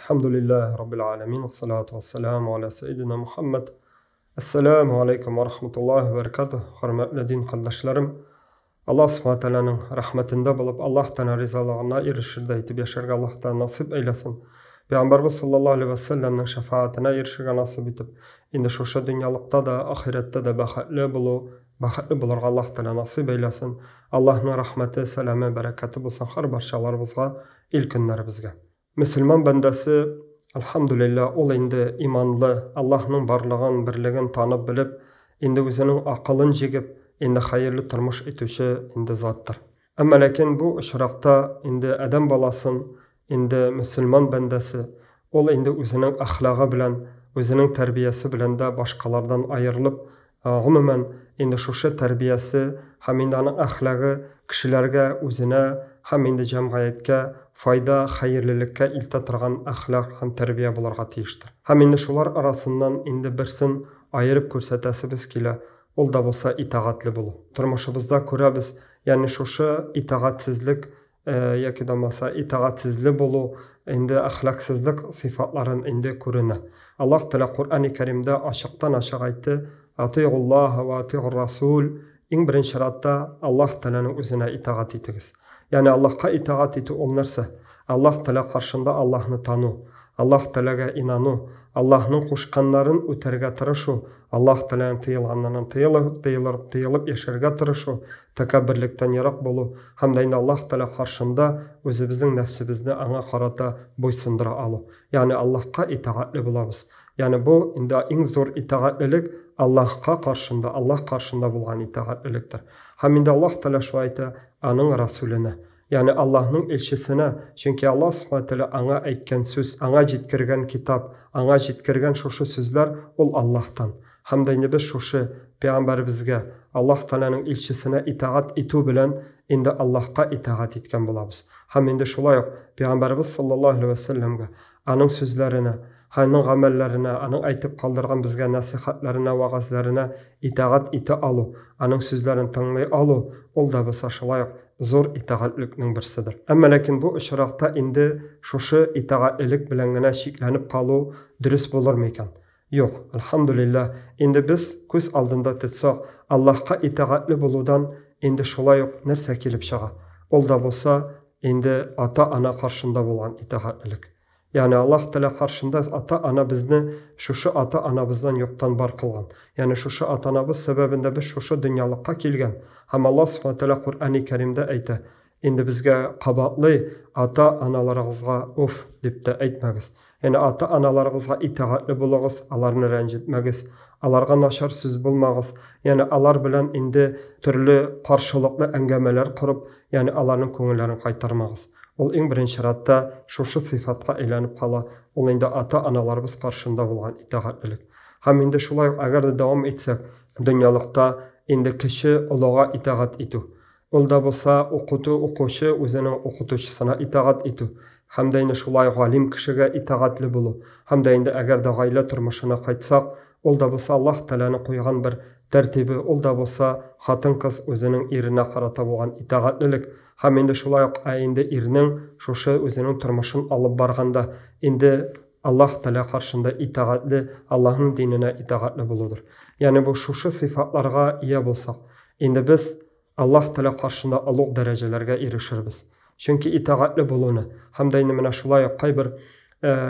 Alhamdulillah Rabbil Alamin, assalatu wassalamu ala Sayyidina Muhammad. Assalamu alaikum wa rahmatullahi wa barakatuh. Hürmetli din kardeşlerim, Allah subhanahu wa ta'ala'nın rahmetinde bulup Allah'tan rizalığına erişir de etip yaşarga Allah'tan nasip eylesin. Peygamberimiz sallallahu aleyhi ve sellem'nin şefaatine erişirge nasip etip, indi şu dünyalıkta da ahirette de bahatli bulurga Allah ta'ala nasip eylesin. Allah'ın rahmeti, selamı, bereketi bulsun her barşalarımızga, ilk günlerimizge. Müslüman bendesi elhamdülillah ol indi imanlı, Allah'ın barlığın, birligin tanıp bilip, indi özünün akılın jigip, indi hayırlı turmuş etüşü indi zattır. Ama lakin bu ışrakta indi adam balasın, indi Müslüman bendesi, ol indi özünün ahlağı bilen, özünün terbiyesi bilen de başkalardan ayrılıp, umumen indi şuşu terbiyesi, hem indi anın ahlağı kişilerge, özüne, hem indi cemiyetke, fayda, hayırlılıkka iltatırgan ahlak hem terbiye bularga tiyiştir. Hem indi şular arasından indi birsin ayırıp körsetesimiz kile, ol da bolsa itaatli bulu. Turmuşubuzda körəbiz, yani şuşu itaatsizlik, yaki da masa itaatsizli bulu, indi ahlaksızlık sıfatların indi körüne. Allah Teala Kur'an-ı Kerim'de aşıktan aşık aytı, Ati'ullah ve ati'ur Rasul, in birinci şaratta Allah Teala'nın özüne itaat etiniz. Yani Allah'a itaat eti olunursa, Allah Teala karşında Allah'ını tanı, Allah Teala'ga inanı, Allah'ın kuşkanların öterge tırışı, Allah Teala'nın tıyılğanlarının tıyılıp yaşarga tırışı, tekabbirlikten yarak bolu, hem de Allah Teala karşında özümüzün nefsimizni ana karata boysundıra alı. Yani Allah'a itaatli bulamız. Yani bu en zor itaatlilik Allah'a karşında, Allah karşında bulgan itaatliliktir. Hem indi Allah Teala şu ayta anın Resulüne, yani Allah'ın elçisine, çünkü Allah subhanahu teala ana aytken söz, ana jitkirgen kitap, ana jitkirgen şoşu sözler ol Allah'tan. Hem de indi biz şoşu Peygamberimizge, Allah Teala'nın elçisine itaat etu bilen indi Allah'a itaat etken bulabız. Hem indi şolay Peygamberimiz sallallahu aleyhi ve sellemge, anın sözlerine, Hanın amellerine, anın aytıp kaldırgan bizge nasihatlerine, vaazlarına itaat eti alı, anın sözlerini tanlay alı, ol da biz aşılayıq zor itaatlikning birsidir. Ama lakin bu ışrakta indi şoşu itaatlilik bilengine şiklenip kalı dürüst bulur mekan? Yok, elhamdülillah, indi biz köz aldında tetsaq, Allah'a itaatli buludan indi şolayıq nerse kelip şağa. Ol da bolsa, indi ata-ana karşında bulan itaatlilik. Yani Allah Teala karşında ata-ana bizni şuşu ata-anabızdan yoktan bar kılgan. Yani şuşu ata-anabız sebebinde biz şuşu dünyalıkka kelgen. Hem Allah subhanahu teala Kur'an-ı Kerim'de aytı. Indi bizge qabatlı ata-analarımızga of dep de aytmagiz. Yani ata-analarımızga itaatli bulağız, alarını rencitmegiz. Alarga naşar söz bulmağız. Yani alar bilen indi türlü karşılıklı engemeler kurup, yani alarının köngüllerini kaytarmağız. Ol en birinci şaratta şoşu sıfatga aylanıp kala, ol indi ata-analarımız karşında bulgan itaatlilik. Hem indi şulay agar da devam etsek, dünyalıkta indi kişi ulağa itaat etu. Ol da bolsa okuşu özünün okutuşusuna itaat etu. Hem de indi şulay galim kişiге itaatli bulu. Hem de indi agar da gayle turmuşuna kaytsak, ol da bolsa Allah Teala'nın koygan bir tertibi, ol da bolsa hatın kız özünün erine karata bulgan itaatlilik. Hem indi şulay indi erinin şoşu özünün turmuşun alıp barganda indi Allah Teala karşında itaatli, Allah'ın dinine itaatli buludur. Yani bu şoşu sıfatlarga iya bolsak, indi biz Allah Teala karşında alık derecelerge erişirbiz. Çünkü itaatli bulunu, hem de indi mina şulay kaybir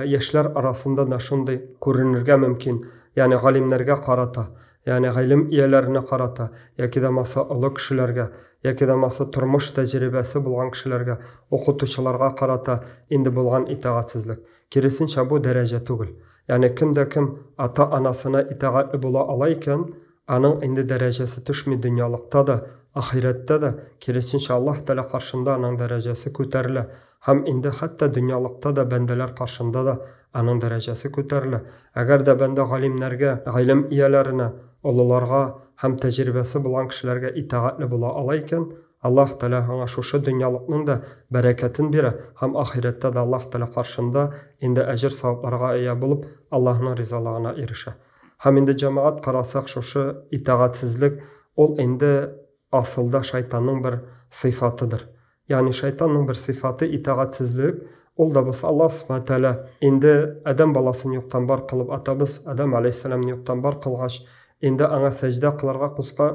yaşlar arasında da şunday görünürge mümkün. Yani galimlerge karata, yani ilim iyelerine karata, yaki da masa alık kişilerge, yaki da masa turmuş tecrübesi bulgan kişilerge, okutuşularga karata indi bulgan itaatsizlik. Kirisinçe bu derece tugul. Yani kimde kim ata-anasına itaatli bula alayken, anın indi derecesi düşmü dünyalıkta da, ahirette de, kirisinçe Allah Teala karşında anın derecesi köterile. Hem indi hatta dünyalıkta da bendeler karşında da anın derecesi köterile. Eğer de bende galimlerge, ilim iyelerine, olularga, hem tecrübesi bulan kişilerge itaatli bula alayken, Allah Teala ona şoşu dünyalıkның da bereketin biri, hem ahirette de Allah Teala karşında indi ecir savaplarga iya bulup Allah'ın rizalığına erişe. Hem indi cemaat karasak şoşu itaatsizlik, ol indi asılda şeytanın bir sıfatıdır. Yani şeytanın bir sıfatı itaatsizlik, ул да булса Аллах Субхана Тәала инде Адәм баласын юктан бар кылып, атабыз Адәм алейхиссаламны юктан бар кылгач, инде аңа сәҗдә кылырга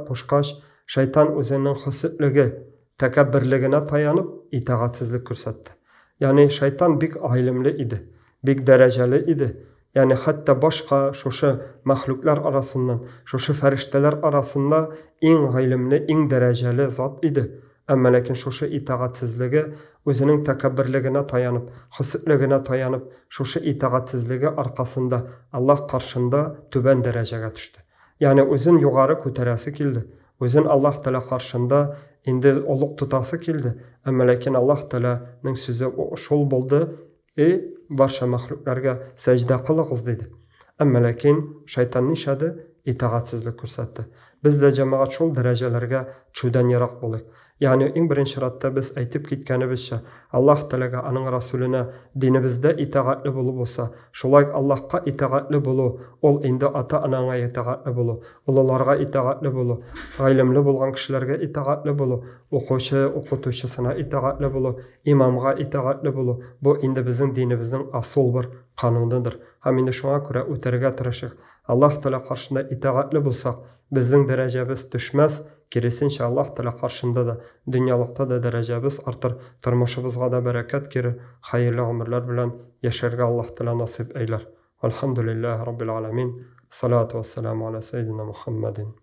кушкач, шайтан үзенең хөсетлеге, тәкәбберлегенә таянып, итагатьсезлек күрсәтте. Ягъни шайтан бик гыйлемле иде, бик дәрәҗәле иде. Ягъни хәтта башка шушы мәхлуклар арасыннан, шушы фәрештәләр арасында иң гыйлемле, иң дәрәҗәле зат иде. Әмма ләкин шушы итагатьсезлеге, үзенең тәкәбберлегенә таянып, хөсетлегенә таянып, шушы итагатьсезлеге аркасында Аллаһ каршында түбән дәрәҗәгә төште. Ягъни үзен югары күтәрәсе килде, үзен Аллаһ Тәала каршында инде олуг тутасы килде. Әмма ләкин Аллаһ Тәаланың сүзе шул булды, барша мәхлукларга сәҗдә кылыгыз диде. Әмма ләкин шайтан нишәде? Итагатьсезлек күрсәтте. Без дә җәмәгать шул дәрәҗәләргә төшүдән ярак булыйк. Ягъни иң беренче ратта без әйтеп киткәнебезчә, Аллаһ Тәаләгә, аның Расулына динебездә итагатлы булу булса, шулай Аллаһка итагатлы булу, ул инде ата-анаңа итагатлы булу, улларга итагатлы булу, гыйлемле булган кешеләргә итагатлы булу, укучы, укытучысына итагатлы булу, имамга итагатлы булу. Бу инде безнең динебезнең асыл бер кануныдыр. Һәм инде шуңа күрә үтәргә тырышыйк. Аллаһ Тәала каршында итагатлы булсак, безнең дәрәҗәбез төшмәс, киресенчә Аллаһ Тәала каршында да, дөньялыкта да дәрәҗәбез артыр, тормышыбызга да бәрәкәт кирер, хәерле гомерләр белән яшәргә Аллаһ Тәала насыйп әйләр. Алхамдулиллаһи раббил аламин. Салату вассаламу аля саййидина Мухаммадин.